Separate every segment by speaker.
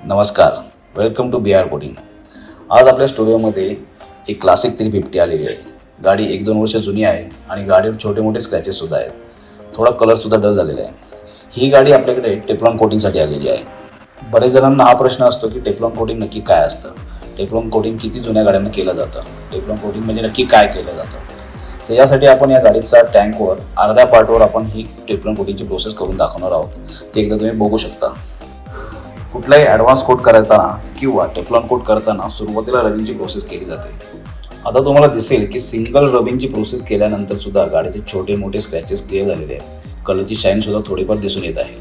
Speaker 1: नमस्कार, welcome to BR coding. आज आपल्या स्टुडिओमध्ये एक क्लासिक 350 आलेली आहे। गाडी 1-2 वर्ष जुनी आहे आणि गाडीवर छोटे मोठे स्क्रॅचेससुद्धा आहेत। थोडा कलरसुद्धा डल झालेला आहे। ही गाडी आपल्याकडे टेफ्लॉन कोटिंगसाठी आलेली आहे। बरेच जणांना हा प्रश्न असतो की टेफ्लॉन कोटिंग नक्की काय असतं, टेफ्लॉन कोटिंग किती जुन्या गाड्यांना केलं जातं, टेफ्लॉन कोटिंग म्हणजे नक्की काय केलं जातं। तर यासाठी आपण या गाडीचा टँकवर अर्ध्या पार्टवर आपण ही टेफ्लॉन कोटिंगची प्रोसेस करून दाखवणार आहोत। ते एकदा तुम्ही बघू शकता। कुठलाही ॲडव्हान्स कोट करताना किंवा टेफ्लॉन कोट करताना सुरुवातीला रबिंगची प्रोसेस केली जाते। आता तुम्हाला दिसेल की सिंगल रबिंगची प्रोसेस केल्यानंतर सुद्धा गाडीचे छोटे मोठे स्क्रॅचेस क्लिअर झालेले आहेत। कलरची शाईन सुद्धा थोडीफार दिसून येत आहे।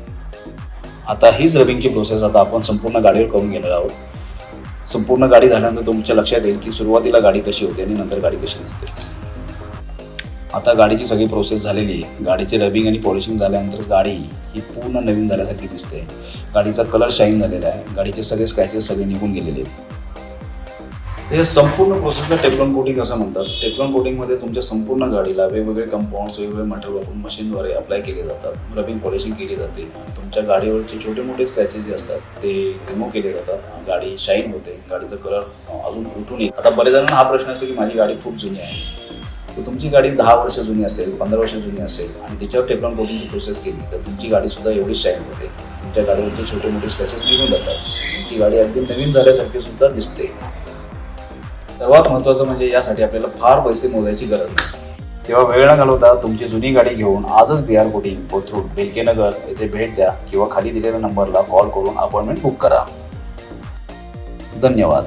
Speaker 1: आता हीच रबिंगची प्रोसेस आता आपण संपूर्ण गाडीवर करून घेणार आहोत। संपूर्ण गाडी झाल्यानंतर तुमच्या लक्षात येईल की सुरुवातीला गाडी कशी होती आणि नंतर गाडी कशी दिसते। आता गाडीची सगळी प्रोसेस झालेली आहे। गाडीचे रबिंग आणि पॉलिशिंग झाल्यानंतर गाडी ही पूर्ण नवीन झाल्यासारखी दिसते। गाडीचा कलर शाईन झालेला आहे। गाडीचे सगळे स्क्रॅचेस सगळे निघून गेलेले आहेत। हे संपूर्ण प्रोसेसला टेफ्लॉन कोटिंग असं म्हणतात। टेफ्लॉन कोटिंगमध्ये तुमच्या संपूर्ण गाडीला वेगवेगळे कंपाऊंड्स, वेगवेगळे मटेरियल वापरून मशीनद्वारे अप्लाय केले जातात। रबिंग पॉलिशिंग केली जाते आणि तुमच्या गाडीवरचे छोटे मोठे स्क्रॅचेस जे असतात ते रिमूव्ह केले जातात। गाडी शाईन होते, गाडीचा कलर अजून उठून येईल। आता बरेच जणांना हा प्रश्न असतो की माझी गाडी खूप जुनी आहे। तर तुमची गाडी 10 वर्ष जुनी असेल, 15 वर्ष जुनी असेल आणि त्याच्यावर टेफ्लॉन कोटिंगची प्रोसेस केली तर तुमची गाडीसुद्धा एवढीच शाईन होते। तुमच्या गाडीवरचे छोटे मोठे स्क्रॅचेस निघून जातात। तुमची गाडी अगदी नवीन झाल्यासारखी सुद्धा दिसते। सर्वात महत्त्वाचं म्हणजे यासाठी आपल्याला फार पैसे मोजायची गरज नाही। तेव्हा वेळ न घालवता तुमची जुनी गाडी घेऊन आजच BR कोटिंग कोथरूड बेलकेनगर येथे भेट द्या किंवा खाली दिलेल्या नंबरला कॉल करून अपॉइंटमेंट बुक करा। धन्यवाद।